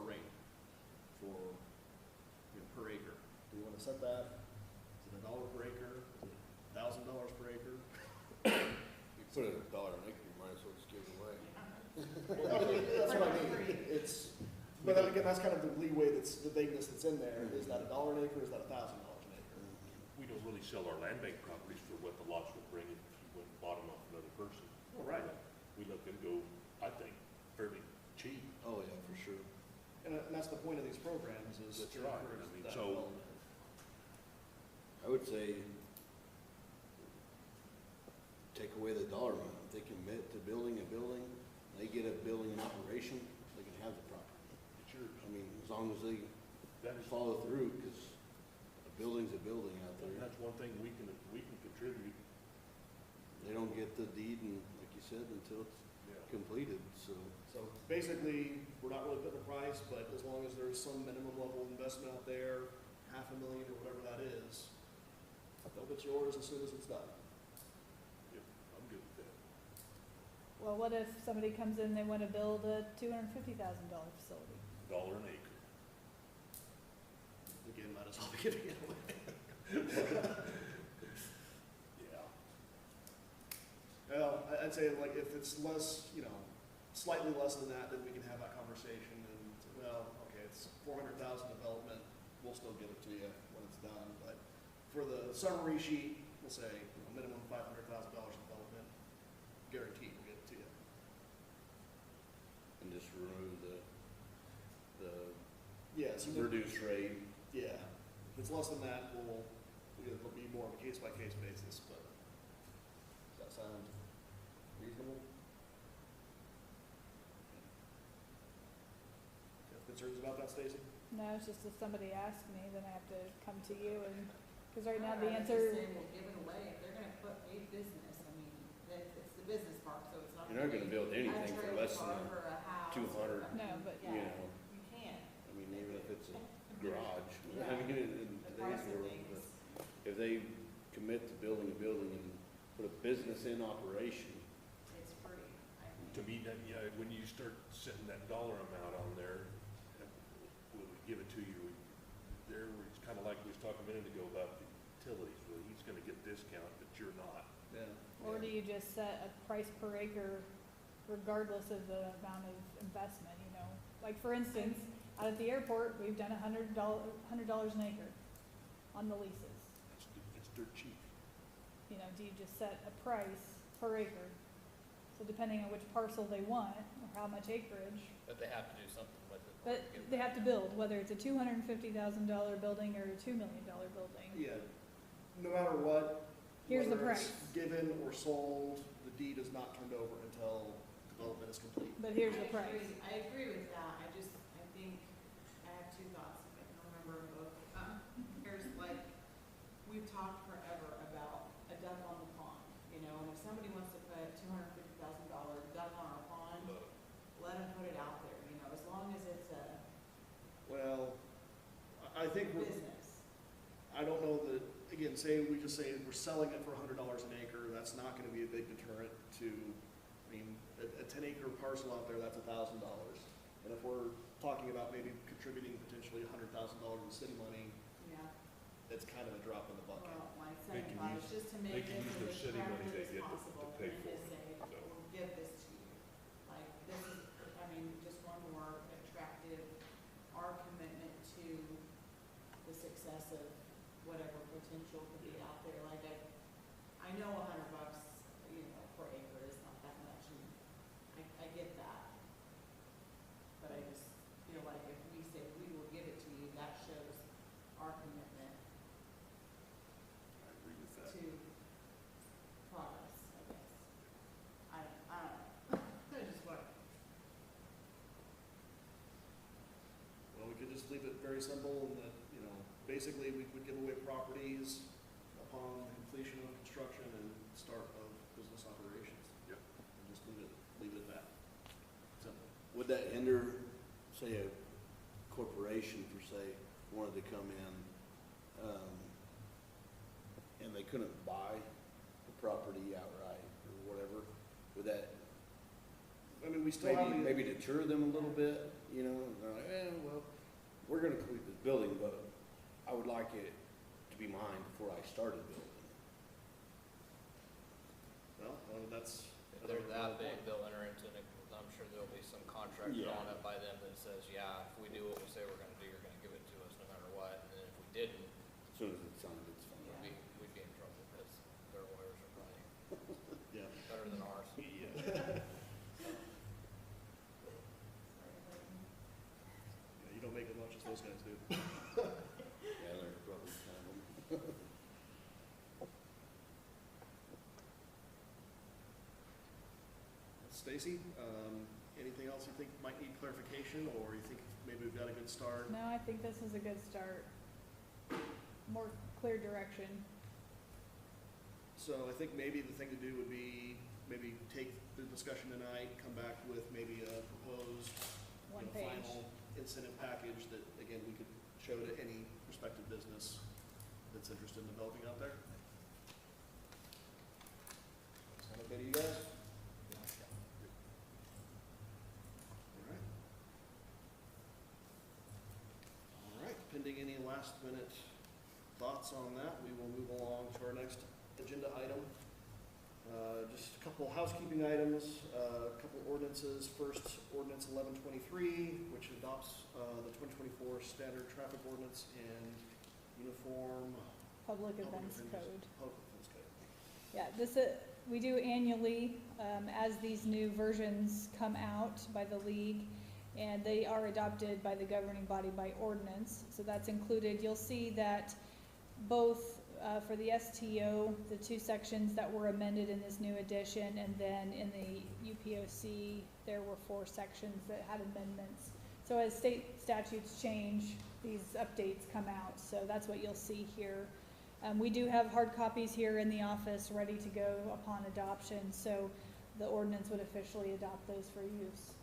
rate for, you know, per acre? Do we wanna set that? Is it $1 per acre? Is it $1,000 per acre? You put it at $1 an acre, you might as well just give it away. That's what I mean, but then again, that's kind of the leeway the vagueness that's in there. Is that $1 an acre, or is that $1,000 an acre? We don't really sell our land bank properties for what the lots would bring if you went and bought them off another person. All right. We let them go, I think, fairly cheap. Oh, yeah, for sure. And that's the point of these programs, is That's to right. encourage I mean, that so- development. I would say, take away the dollar amount. If they commit to building a building, they get a building in operation, they can have the property. It's yours. I mean, as long as they That is, follow through, because a building's a building out there. that's one thing we can contribute. They don't get the deed, and like you said, until it's Yeah. completed, so. So basically, we're not really putting a price, but as long as there's some minimum level of investment out there, $500,000 or whatever that is, they'll get yours as soon as it's done. Yeah, I'm good with that. Well, what if somebody comes in, they wanna build a $250,000 facility? $1 an acre. Again, might as well be giving it away. Yeah. Well, I'd say like if it's less, you know, slightly less than that, then we can have that conversation and, well, okay, it's 400,000 development, we'll still give it to you when it's done, but for the summary sheet, we'll say, you know, minimum $500,000 development, guaranteed we'll get it to you. And just remove the Yeah, so reduced rate. yeah, if it's less than that, it'll be more of a case-by-case basis, but does that sound reasonable? You have concerns about that, Stacy? No, it's just if somebody asks me, then I have to come to you and, cause right now the I'd answer, just say, well, give it away, if they're gonna put a business, I mean, it's the business park, so it's not. You're not gonna build be anything a for trailer less park than or a house 200. or- no, but You Yeah, know, you can't. I mean, even if it's a garage, Yeah. I mean, in The today's price of world, things. but if they commit to building a building and put a business in operation, It's free, I think. To me, that, yeah, when you start setting that dollar amount on there, we'll give it to you. There, it's kind of like we was talking a minute ago about the utilities, well, he's gonna get discount, but you're not. Yeah. or do you just set a price per acre regardless of the amount of investment, you know? Like, for instance, out at the airport, we've done $100 an acre on the leases. It's dirt cheap. You know, do you just set a price per acre? So depending on which parcel they want, or how much acreage, But they have to do something with it. but they have to build, whether it's a $250,000 building or a $2 million building. Yeah, no matter what. Here's the whether it's price. Given or sold, the deed is not turned over until development is complete. But here's the I price. agree- I agree with that, I think, I have two thoughts, if I can remember them both. Here's like, we've talked forever about a duck on the pond, you know, and if somebody wants to put $250,000 duck on our pond, let them think we're, business. I don't know that, again, we just say we're selling it for $100 an acre, that's not gonna be a big deterrent to, I mean, a 10-acre parcel out there, that's $1,000. And if we're talking about maybe contributing potentially $100,000 in city money, Yeah, it's kind of a drop in the bucket. well, my They second can thought use- is just to they make can this use their as city money attractive they as get to possible, pay and for just it, say, so. we'll give this to you. Like, this is, I mean, just one more attractive, our commitment to the success of whatever potential could be out there. Like, I know $100, you know, per acre is not that much, and I get that. But I just feel like if we say we will give it to you, that shows our commitment I agree with that. to progress, I guess. I don't know. I just want, Well, we could just leave it very simple in that, you know, basically we would give away properties upon completion of construction and start of business operations. Yep. And just leave it at that. Simple. Would that hinder, say, a corporation per se wanted to come in, and they couldn't buy the property outright or whatever? Would that I mean, we still have. maybe deter them a little bit, you know? They're like, well, we're gonna complete this building, but I would like it to be mine before I started building. Well, that's. If they're that big, they'll enter into, I'm sure there'll be some contract Yeah. drawn up by them that says, yeah, if we do what we say we're gonna do, you're gonna give it to us no matter what. And then if we didn't, As soon as it's signed, it's fine. Yeah. we'd be in trouble because their lawyers are probably Yeah. better than ours. Yeah. Yeah, you don't make as much as those guys do. Yeah, they're probably kind of. Stacy, anything else you think might need clarification, or you think maybe we've got a good start? No, I think this is a good start. More clear direction. So I think maybe the thing to do would be maybe take the discussion tonight, come back with maybe a proposed, One page. final incentive package that, again, we could show to any prospective business that's interested in developing out there. Sound okay to you guys? All right. All right, pending any last minute thoughts on that, we will move along to our next agenda item. Just a couple housekeeping items, a couple ordinances. First, ordinance 1123, which adopts the 2024 standard traffic ordinance and uniform Public public Events offenders- Code. Public offense code. Yeah, this, we do annually, as these new versions come out by the league, and they are adopted by the governing body by ordinance, so that's included. You'll see that both, for the STO, the two sections that were amended in this new edition, and then in the UPOC, there were 4 sections that had amendments. So as state statutes change, these updates come out, so that's what you'll see here. We do have hard copies here in the office ready to go upon adoption, so the ordinance would officially adopt those for use.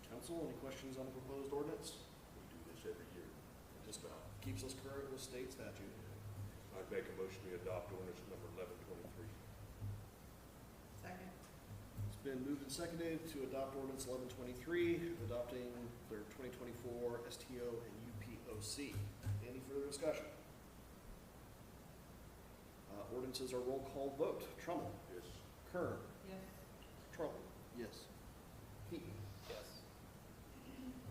Council, any questions on the proposed ordinance? We do this every year. It just keeps us current with state statute. I'd make a motion to adopt ordinance number 1123. second. It's been moved and seconded to adopt ordinance 1123, adopting their 2024 STO and UPOC. Any further discussion? Ordinances are roll call vote. Trummel. Yes. Kern. Yes. Trumbull. Yes. Heaton. Yes.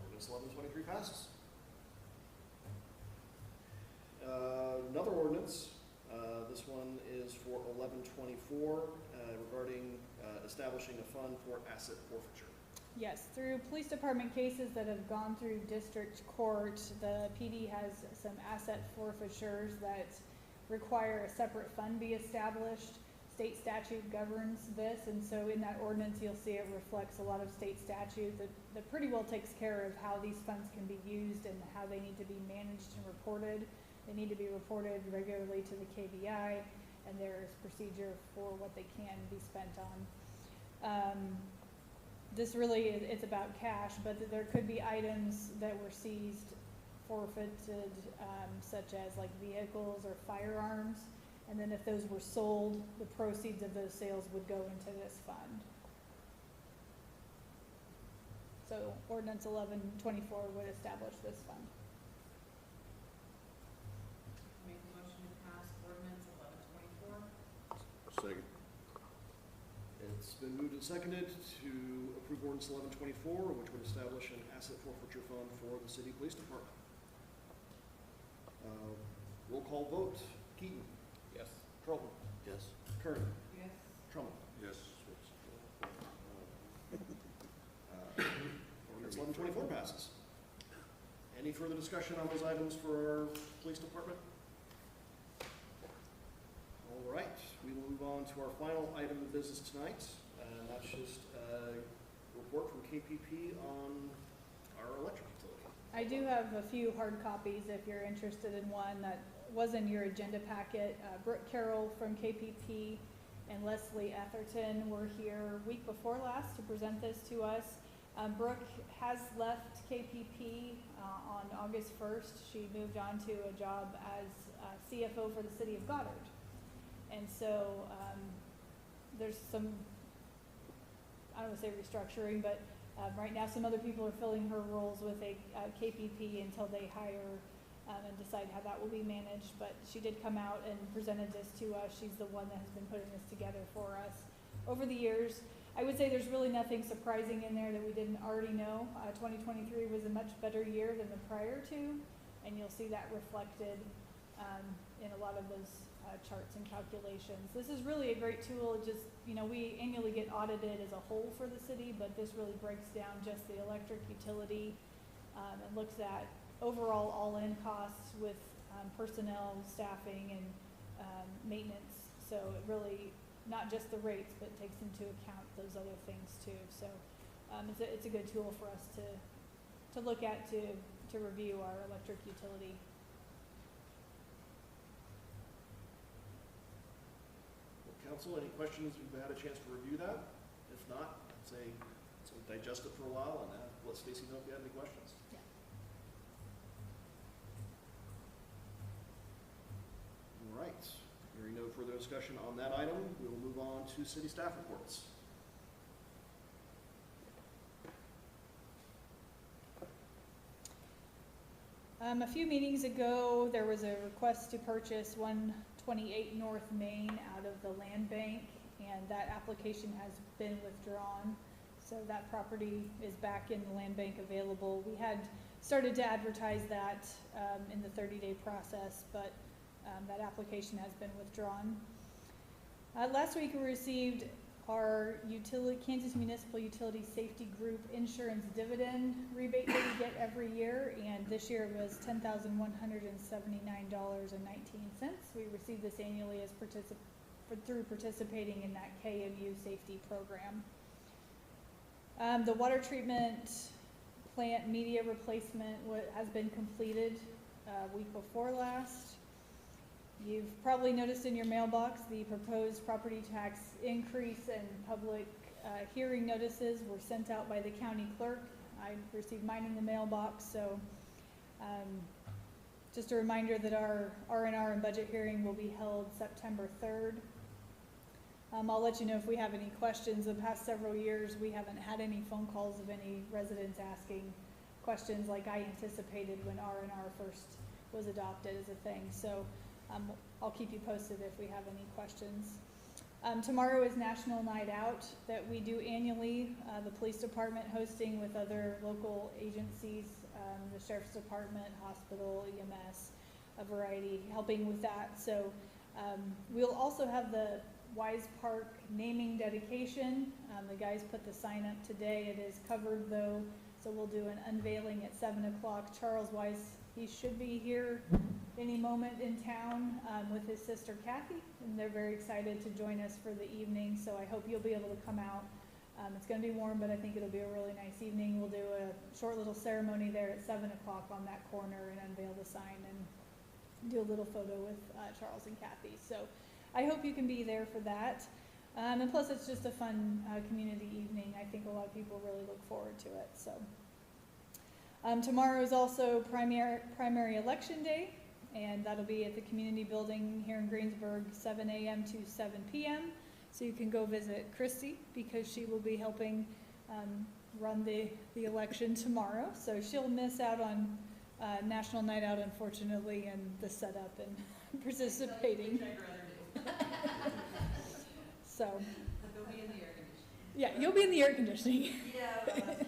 Ordinance 1123 passes. Another ordinance, this one is for 1124, regarding establishing a fund for asset forfeiture. Yes, through police department cases that have gone through district court, the PD has some asset forfeitures that require a separate fund be established. State statute governs this, and so in that ordinance, you'll see it reflects a lot of state statute that pretty well takes care of how these funds can be used and how they need to be managed and reported. They need to be reported regularly to the KBI, and there is procedure for what they can be spent on. this really is, it's about cash, but there could be items that were seized, forfeited, such as like vehicles or firearms. And then if those were sold, the proceeds of those sales would go into this fund. So ordinance 1124 would establish this fund. Make a motion to pass ordinance 1124. Second. It's been moved and seconded to approve ordinance 1124, which would establish an asset forfeiture fund for the city police department. Roll call vote. Keaton. Yes. Trolton. Yes. Kern. Yes. Trumbull. Yes. Ordinance 1124 passes. Any further discussion on those items for our police department? All right, we will move on to our final item of business tonight, and that's just a report from KPP on our electric utility. I do have a few hard copies if you're interested in one that was in your agenda packet. Brooke Carroll from KPP and Leslie Etherton were here week before last to present this to us. Brooke has left KPP on August 1st. She moved on to a job as CFO for the city of Goddard. And so there's some, I don't want to say restructuring, but right now some other people are filling her roles with a KPP until they hire and decide how that will be managed. But she did come out and presented this to us. She's the one that has been putting this together for us over the years. I would say there's really nothing surprising in there that we didn't already know. 2023 was a much better year than the prior two, and you'll see that reflected in a lot of those charts and calculations. This is really a great tool. Just, you know, we annually get audited as a whole for the city, but this really breaks down just the electric utility and looks at overall all-in costs with personnel, staffing, and maintenance. So it really, not just the rates, but takes into account those other things too. So it's a good tool for us to look at to review our electric utility. Council, any questions? You've had a chance to review that? If not, I'd say digest it for a while and let Stacy know if you have any questions. Yeah. All right. Hearing no further discussion on that item, we will move on to city staff reports. A few meetings ago, there was a request to purchase 128 North Main out of the land bank, and that application has been withdrawn. So that property is back in the land bank available. We had started to advertise that in the 30-day process, but that application has been withdrawn. Last week we received our Kansas Municipal Utility Safety Group insurance dividend rebate that we get every year, and this year was $10,179.19. We receive this annually as through participating in that KMU safety program. The water treatment plant media replacement has been completed week before last. You've probably noticed in your mailbox the proposed property tax increase and public hearing notices were sent out by the county clerk. I received mine in the mailbox, so just a reminder that our R&R and budget hearing will be held September 3rd. I'll let you know if we have any questions. The past several years, we haven't had any phone calls of any residents asking questions like I anticipated when R&R first was adopted as a thing. So I'll keep you posted if we have any questions. Tomorrow is National Night Out that we do annually. The police department hosting with other local agencies, the sheriff's department, hospital, EMS, a variety, helping with that. So we'll also have the Wise Park naming dedication. The guys put the sign up today. It is covered though, so we'll do an unveiling at 7 o'clock. Charles Wise, he should be here any moment in town with his sister Kathy, and they're very excited to join us for the evening, so I hope you'll be able to come out. It's going to be warm, but I think it'll be a really nice evening. We'll do a short little ceremony there at 7 o'clock on that corner and unveil the sign and do a little photo with Charles and Kathy. So I hope you can be there for that. And plus, it's just a fun community evening. I think a lot of people really look forward to it. So tomorrow is also primary election day, and that'll be at the community building here in Greensburg, 7 a.m. to 7 p.m. So you can go visit Christy because she will be helping run the election tomorrow. So she'll miss out on National Night Out, unfortunately, and the setup and participating. Which I'd rather do. So, They'll be in the air conditioning. yeah, you'll be in the air conditioning. Yeah, well, that's true.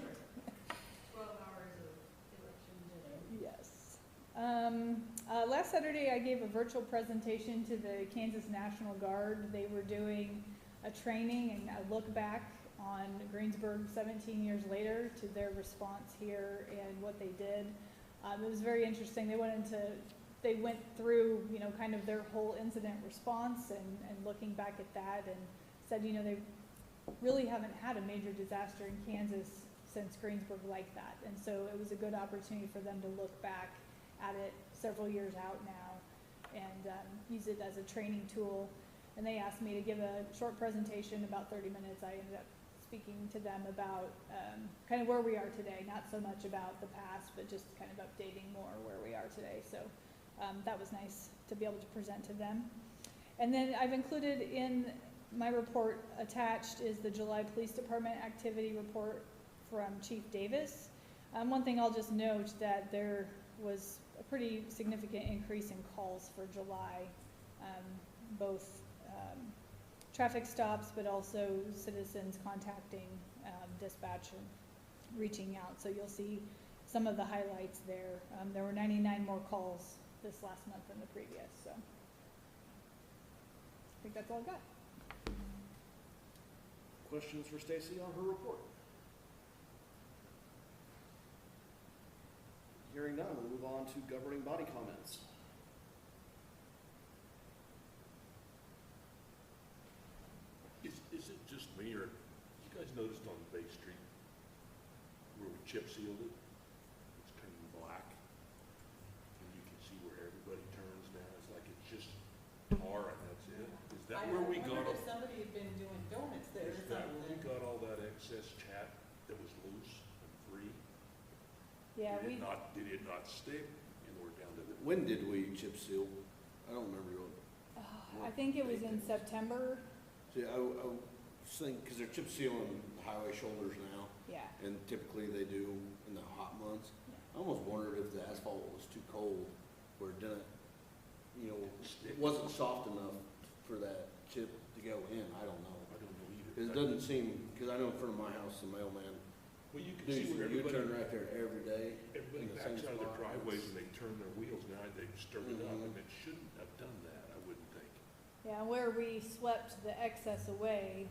12 hours of election day. Yes. Last Saturday, I gave a virtual presentation to the Kansas National Guard. They were doing a training and a look back on Greensburg 17 years later to their response here and what they did. It was very interesting. They went through, you know, kind of their whole incident response and looking back at that, and said, you know, they really haven't had a major disaster in Kansas since Greensburg like that. And so it was a good opportunity for them to look back at it several years out now and use it as a training tool. And they asked me to give a short presentation, about 30 minutes. I ended up speaking to them about kind of where we are today, not so much about the past, but just kind of updating more where we are today. So that was nice to be able to present to them. And then I've included in my report attached is the July Police Department activity report from Chief Davis. One thing I'll just note that there was a pretty significant increase in calls for July, both traffic stops, but also citizens contacting dispatch and reaching out. So you'll see some of the highlights there. There were 99 more calls this last month than the previous, so I think that's all I've got. Questions for Stacy on her report? Hearing none, we'll move on to governing body comments. Is it just me, or you guys noticed on Bay Street where we chip sealed it? It's kind of black, and you can see where everybody turns now. It's like it's just tar and that's it. Is that where we got? I wondered if somebody had been doing donuts there or Is that where we something. got all that excess chat that was loose and free? Yeah, Did it not stick, and we're down to the? When did we chip seal? I don't remember what. I think it was in September. See, I was thinking, because they're chip sealing highway shoulders now, Yeah. and typically they do in the hot months. I almost wondered if the asphalt was too cold, where it didn't, you know, it wasn't soft enough for that chip to go in. I don't know. I don't know either. It doesn't seem, because I know in front of my house, the mailman, Well, you can dudes, see where you turn everybody, right there every day. everybody in the backs same out of their spot. driveways and they turn their wheels. Now they've stirred it up, Mhm. and it shouldn't have done that, I wouldn't think. Yeah, where we swept the excess away,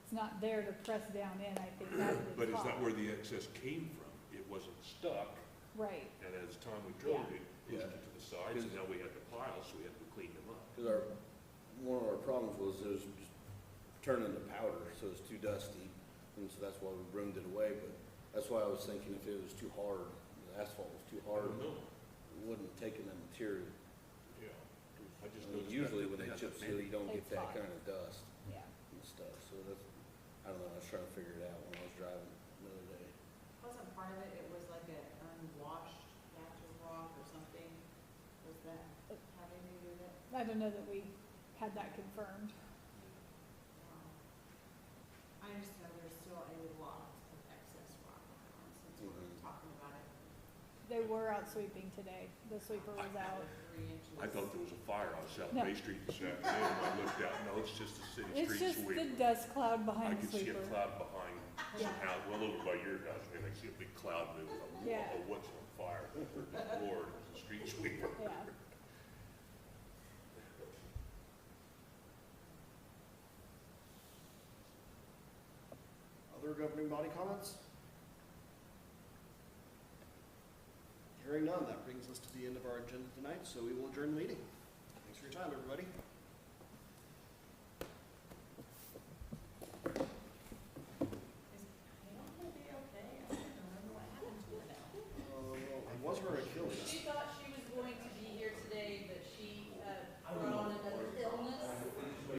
it's not there to press down in, I think that's the But is that top. where the excess came from? It wasn't stuck, Right, and as time we drove it, pushed Yeah. it to the sides, and now we had the piles, so we had to clean them up. Because one of our problems was it was just turning to powder, so it's too dusty, and so that's why we broomed it away. But that's why I was thinking if it was too hard, the asphalt was too I hard, don't know. it wouldn't have taken that material. Yeah. I just I mean, noticed usually that when they had chip that seal, you don't They get that fought. kind of dust yeah. and stuff, so that's, I don't know, I was trying to figure it out when I was driving the other day. Wasn't part of it, it was like an unwashed patch of rock or something? Was that having to do with it? I don't know that we had that confirmed. I just know there's still a lot of excess rock around since we're Mhm. talking about it. They were out sweeping today. The sweeper was out. 3 inches. I thought there was a fire on South No. Bay Street this afternoon, and I looked out, no, it's just the city It's street just the sweeper. dust cloud I behind the could see a sweeper. cloud behind, Yeah. somehow, well over by your house, and I see a big cloud moving. Yeah. Oh, what's on fire? Lord, it's a street sweeper. Yeah. Other governing body comments? Hearing none, that brings us to the end of our agenda tonight, so we will adjourn the meeting. Thanks for your time, everybody.